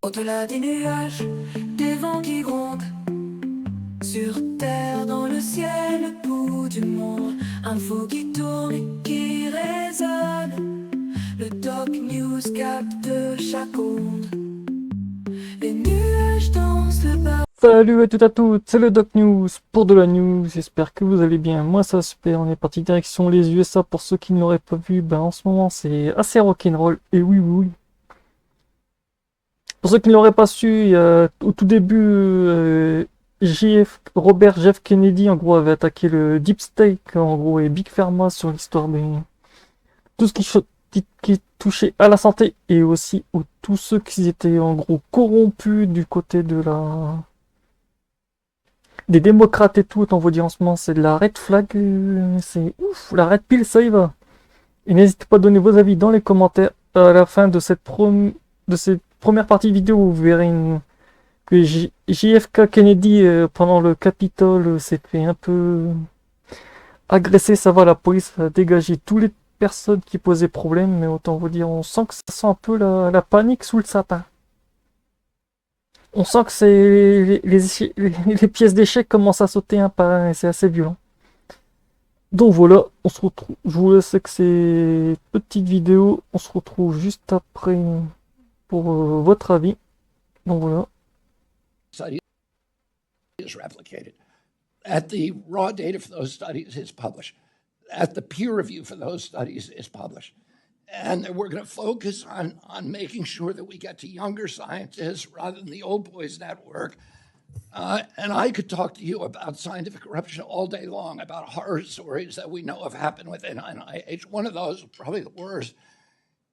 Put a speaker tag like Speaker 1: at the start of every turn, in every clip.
Speaker 1: Au-delà des nuages, des vents qui grondent. Sur terre, dans le ciel, le pouls du monde. Info qui tourne et qui résonne. Le doc news capte chaque onde. Les nuages dansent le bas.
Speaker 2: Salut à toutes et à toutes, c'est le Doc News pour de la news, j'espère que vous allez bien, moi ça va super, on est parti direction les USA pour ceux qui ne l'auraient pas vu, en ce moment c'est assez rock'n'roll, et oui. Pour ceux qui ne l'auraient pas su, il y a, au tout début, Robert Jeff Kennedy en gros avait attaqué le Deep State en gros et Big Pharma sur l'histoire de tout ce qui touchait à la santé et aussi tous ceux qui étaient en gros corrompus du côté de des démocrates et tout, autant vous dire en ce moment, c'est de la red flag, c'est ouf, la red pill, ça y va. Et n'hésitez pas à donner vos avis dans les commentaires à la fin de cette première partie vidéo où vous verrez que JFK Kennedy, pendant le Capitole, s'est fait un peu agresser, ça va, la police a dégagé toutes les personnes qui posaient problème, mais autant vous dire, on sent que ça sent un peu la panique sous le sapin. On sent que c'est les pièces d'échecs commencent à sauter un par un et c'est assez violent. Donc voilà, on se retrouve. Je vous laisse avec ces petites vidéos. On se retrouve juste après pour votre avis. Donc voilà.
Speaker 3: Study is replicated. At the raw data for those studies is published. At the peer review for those studies is published. And we're going to focus on making sure that we get to younger scientists rather than the old boys network. And I could talk to you about scientific corruption all day long, about horror stories that we know have happened within NIH. One of those, probably the worst,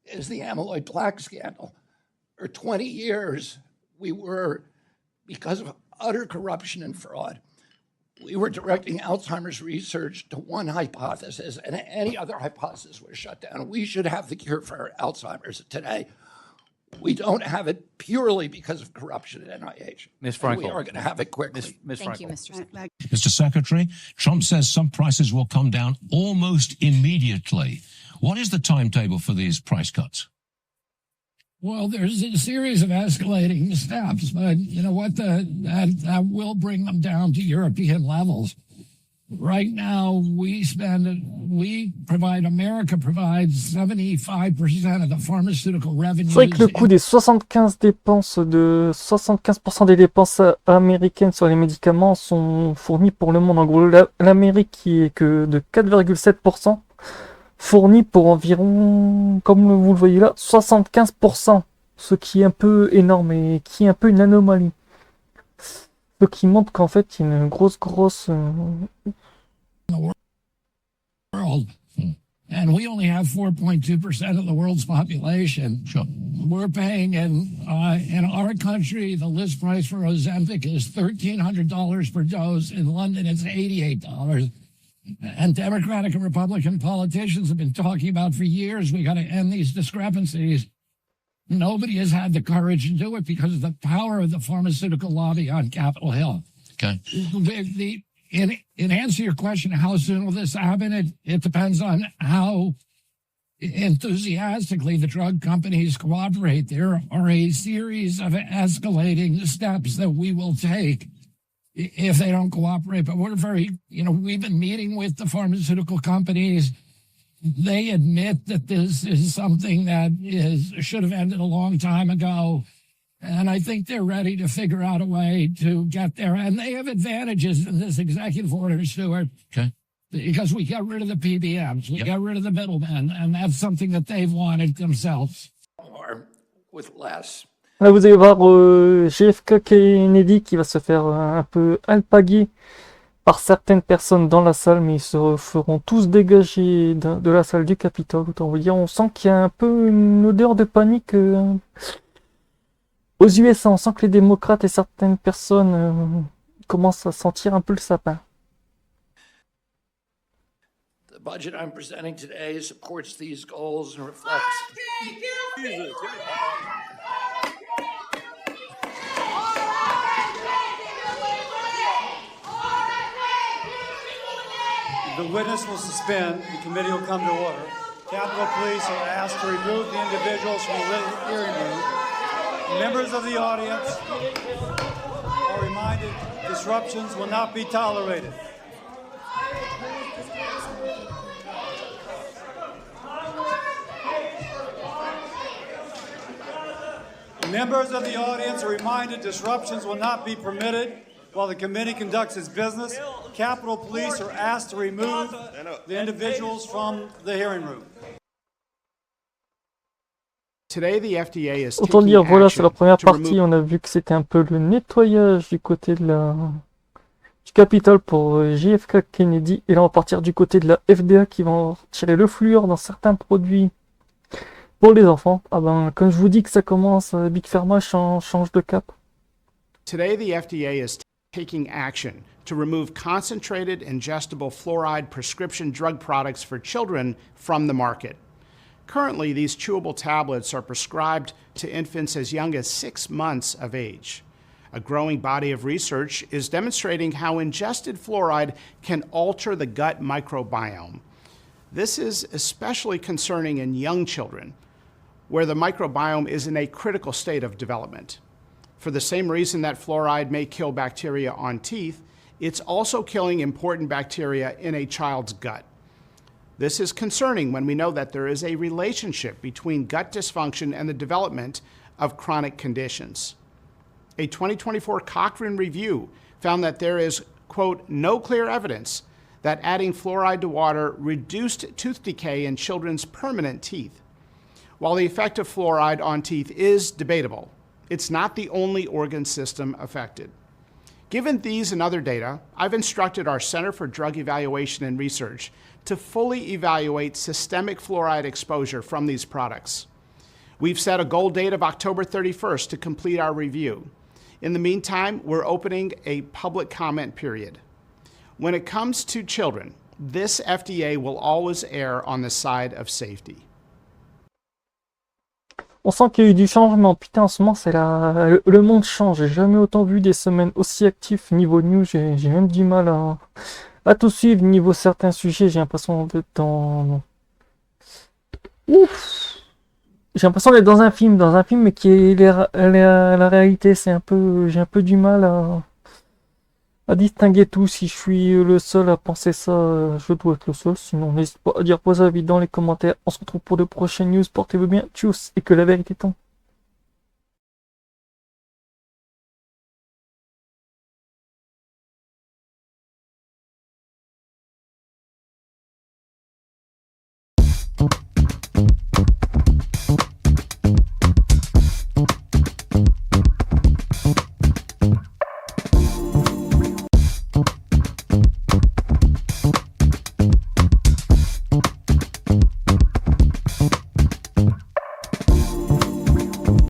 Speaker 3: is the amyloid plaque scandal. For 20 years, we were, because of utter corruption and fraud, we were directing Alzheimer's research to one hypothesis, and any other hypothesis was shut down. We should have the cure for Alzheimer's today. We don't have it purely because of corruption at NIH.
Speaker 4: Ms. Frankel.
Speaker 3: We are going to have it quickly.
Speaker 4: Ms.
Speaker 5: Thank you,
Speaker 4: Frankel.
Speaker 5: Mr.
Speaker 6: Mr. Secretary, Trump says some prices will come down almost immediately. What is the timetable for these price cuts?
Speaker 7: Well, there's a series of escalating steps, but you know what? That will bring them down to European levels. Right now, America provides 75% of the pharmaceutical revenue.
Speaker 2: C'est vrai que le coût des 75% des dépenses américaines sur les médicaments sont fournis pour le monde. En gros, l'Amérique qui est que de 4,7%. Fourni pour environ, comme vous le voyez là, 75%, ce qui est un peu énorme et qui est un peu une anomalie. Ce qui montre qu'en fait, il y a une grosse...
Speaker 7: world. And we only have 4.2% of the world's population.
Speaker 6: Sure.
Speaker 7: We're paying, in our country, the list price for Ozempic is $1,300 per dose. In London, it's $88. And Democratic and Republican politicians have been talking about for years, we got to end these discrepancies. Nobody has had the courage to do it because of the power of the pharmaceutical lobby on Capitol Hill.
Speaker 6: Okay.
Speaker 7: In answer to your question, how soon will this happen? It depends on how enthusiastically the drug companies cooperate. There are a series of escalating steps that we will take if they don't cooperate. But we're we've been meeting with the pharmaceutical companies. They admit that this is something that should have ended a long time ago. And I think they're ready to figure out a way to get there. And they have advantages in this executive order, Stuart.
Speaker 6: Okay.
Speaker 7: Because we got rid of the PBMs. We got rid of the middlemen. And that's something that they've wanted themselves.
Speaker 3: Or with less.
Speaker 2: Là, vous allez voir JFK Kennedy qui va se faire un peu alpaguer par certaines personnes dans la salle, mais ils se feront tous dégager de la salle du Capitole. Autant vous dire, on sent qu'il y a un peu une odeur de panique aux USA. On sent que les démocrates et certaines personnes commencent à sentir un peu le sapin.
Speaker 3: The budget I'm presenting today supports these goals and reflects...
Speaker 8: The witness will suspend. The committee will come to order. Capitol Police are asked to remove the individuals from the hearing room Members of the audience are reminded disruptions will not be tolerated. Members of the audience are reminded disruptions will not be permitted while the committee conducts its business. Capitol Police are asked to remove the individuals from the hearing room.
Speaker 4: Today, the FDA is
Speaker 2: Autant
Speaker 4: taking
Speaker 2: dire, voilà, c'est la
Speaker 4: action
Speaker 2: première
Speaker 4: to remove
Speaker 2: partie. On a vu que c'était un peu le nettoyage du côté de du Capitole pour JFK Kennedy. Et là, on va partir du côté de la FDA qui va retirer le fluor dans certains produits pour les enfants. Ah ben, comme je vous dis que ça commence, Big Pharma change de cap.
Speaker 4: Today, the FDA is taking action to remove concentrated ingestible fluoride prescription drug products for children from the market. Currently, these chewable tablets are prescribed to infants as young as 6 months of age. A growing body of research is demonstrating how ingested fluoride can alter the gut microbiome. This is especially concerning in young children, where the microbiome is in a critical state of development. For the same reason that fluoride may kill bacteria on teeth, it's also killing important bacteria in a child's gut. This is concerning when we know that there is a relationship between gut dysfunction and the development of chronic conditions. A 2024 Cochrane review found that there is, quote, no clear evidence that adding fluoride to water reduced tooth decay in children's permanent teeth. While the effect of fluoride on teeth is debatable, it's not the only organ system affected. Given these and other data, I've instructed our Center for Drug Evaluation and Research to fully evaluate systemic fluoride exposure from these products. We've set a goal date of October 31st to complete our review. In the meantime, we're opening a public comment period. When it comes to children, this FDA will always err on the side of safety.
Speaker 2: On sent qu'il y a eu du changement. Putain, en ce moment, le monde change. J'ai jamais autant vu des semaines aussi actives niveau news. J'ai même du mal à tout suivre niveau certains sujets. J'ai l'impression d'être dans... Ouf! J'ai l'impression d'être dans un film, mais qui est la réalité. J'ai un peu du mal à distinguer tout. Si je suis le seul à penser ça, je dois être le seul. Sinon, n'hésitez pas à dire vos avis dans les commentaires. On se retrouve pour de prochaines news. Portez-vous bien. Tchuss. Et que la vérité tombe.